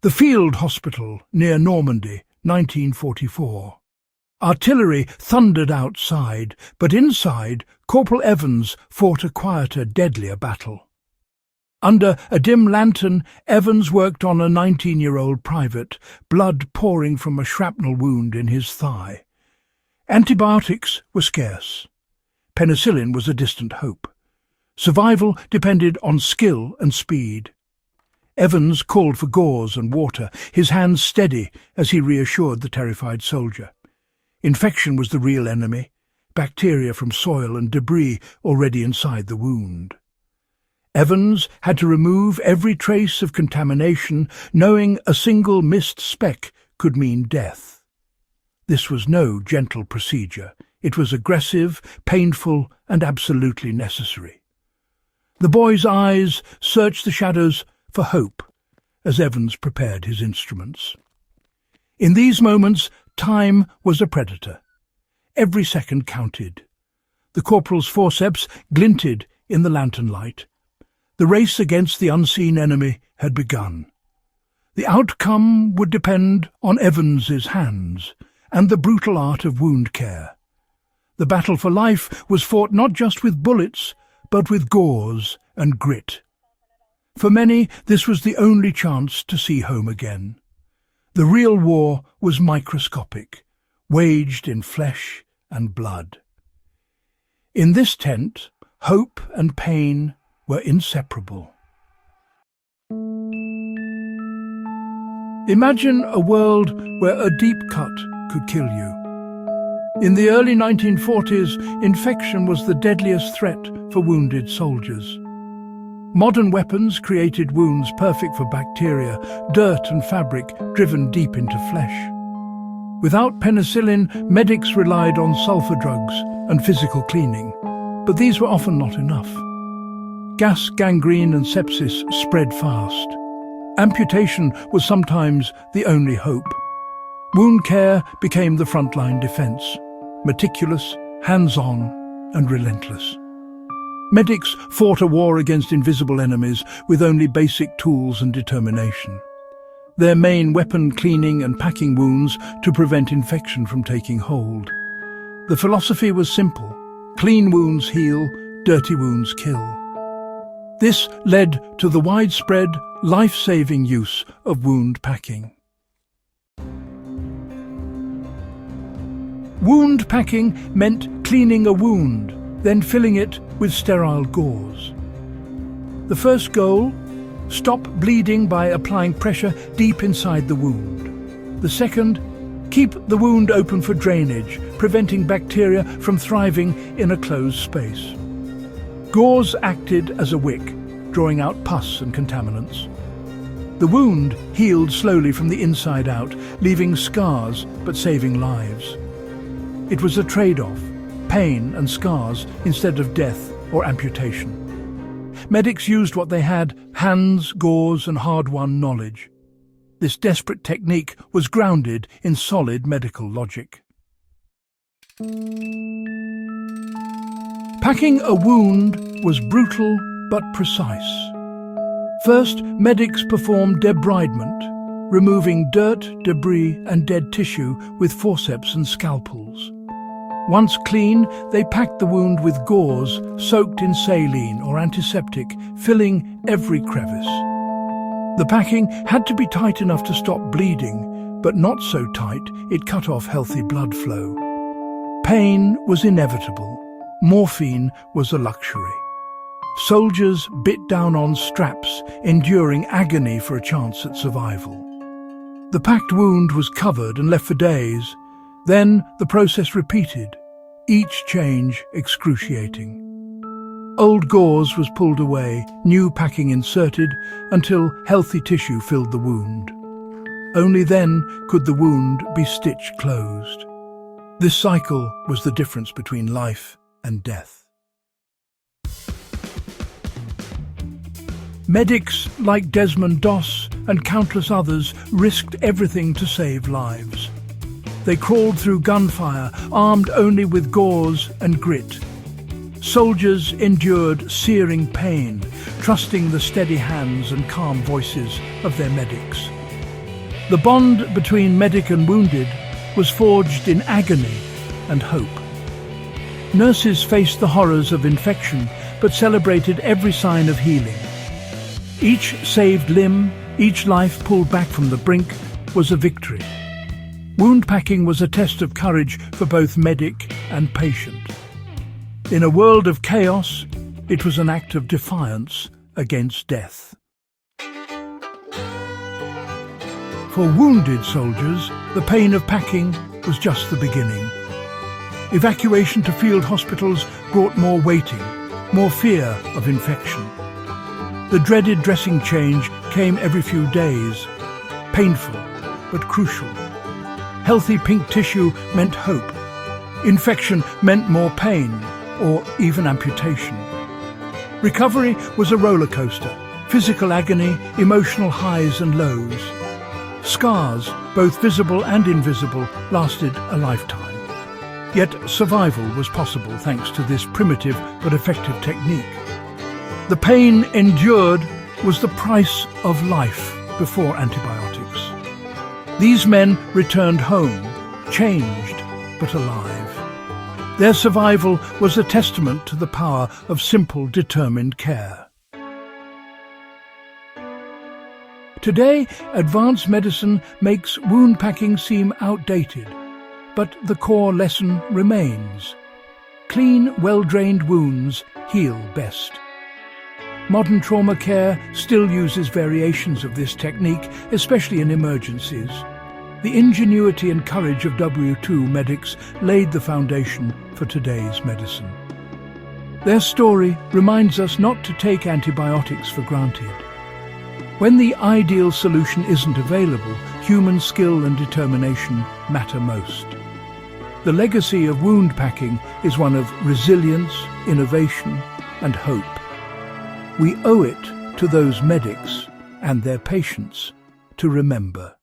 The Field Hospital near Normandy, 1944. Artillery thundered outside, but inside, Corporal Evans fought a quieter, deadlier battle. Under a dim lantern, Evans worked on a 19-year-old private, blood pouring from a shrapnel wound in his thigh. Antibiotics were scarce. Penicillin was a distant hope. Survival depended on skill and speed. Evans called for gauze and water, his hands steady as he reassured the terrified soldier. Infection was the real enemy, bacteria from soil and debris already inside the wound. Evans had to remove every trace of contamination, knowing a single missed speck could mean death. This was no gentle procedure. It was aggressive, painful, and absolutely necessary. The boy's eyes searched the shadows for hope as Evans prepared his instruments. In these moments, time was a predator. Every second counted. The corporal's forceps glinted in the lantern light. The race against the unseen enemy had begun. The outcome would depend on Evans's hands and the brutal art of wound care. The battle for life was fought not just with bullets, but with gauze and grit. For many, this was the only chance to see home again. The real war was microscopic, waged in flesh and blood. In this tent, hope and pain were inseparable. Imagine a world where a deep cut could kill you. In the early 1940s, infection was the deadliest threat for wounded soldiers. Modern weapons created wounds perfect for bacteria, dirt and fabric driven deep into flesh. Without penicillin, medics relied on sulfur drugs and physical cleaning, but these were often not enough. Gas, gangrene and sepsis spread fast. Amputation was sometimes the only hope. Wound care became the frontline defense, meticulous, hands-on and relentless. Medics fought a war against invisible enemies with only basic tools and determination. Their main weapon cleaning and packing wounds to prevent infection from taking hold. The philosophy was simple: clean wounds heal, dirty wounds kill. This led to the widespread, life-saving use of wound packing. Wound packing meant cleaning a wound, then filling it with sterile gauze. The first goal: stop bleeding by applying pressure deep inside the wound. The second: keep the wound open for drainage, preventing bacteria from thriving in a closed space. Gauze acted as a wick, drawing out pus and contaminants. The wound healed slowly from the inside out, leaving scars but saving lives. It was a trade-off: pain and scars instead of death or amputation. Medics used what they had: hands, gauze and hard-won knowledge. This desperate technique was grounded in solid medical logic. Packing a wound was brutal but precise. First, medics performed debridement, removing dirt, debris and dead tissue with forceps and scalpels. Once clean, they packed the wound with gauze soaked in saline or antiseptic, filling every crevice. The packing had to be tight enough to stop bleeding, but not so tight it cut off healthy blood flow. Pain was inevitable. Morphine was a luxury. Soldiers bit down on straps, enduring agony for a chance at survival. The packed wound was covered and left for days. Then the process repeated, each change excruciating. Old gauze was pulled away, new packing inserted, until healthy tissue filled the wound. Only then could the wound be stitched closed. This cycle was the difference between life and death. Medics like Desmond Doss and countless others risked everything to save lives. They crawled through gunfire, armed only with gauze and grit. Soldiers endured searing pain, trusting the steady hands and calm voices of their medics. The bond between medic and wounded was forged in agony and hope. Nurses faced the horrors of infection, but celebrated every sign of healing. Each saved limb, each life pulled back from the brink, was a victory. Wound packing was a test of courage for both medic and patient. In a world of chaos, it was an act of defiance against death. For wounded soldiers, the pain of packing was just the beginning. Evacuation to field hospitals brought more waiting, more fear of infection. The dreaded dressing change came every few days, painful but crucial. Healthy pink tissue meant hope. Infection meant more pain, or even amputation. Recovery was a roller coaster, physical agony, emotional highs and lows. Scars, both visible and invisible, lasted a lifetime. Yet survival was possible thanks to this primitive but effective technique. The pain endured was the price of life before antibiotics. These men returned home, changed but alive. Their survival was a testament to the power of simple, determined care. Today, advanced medicine makes wound packing seem outdated, but the core lesson remains. Clean, well-drained wounds heal best. Modern trauma care still uses variations of this technique, especially in emergencies. The ingenuity and courage of WWII medics laid the foundation for today's medicine. Their story reminds us not to take antibiotics for granted. When the ideal solution isn't available, human skill and determination matter most. The legacy of wound packing is one of resilience, innovation, and hope. We owe it to those medics and their patients to remember.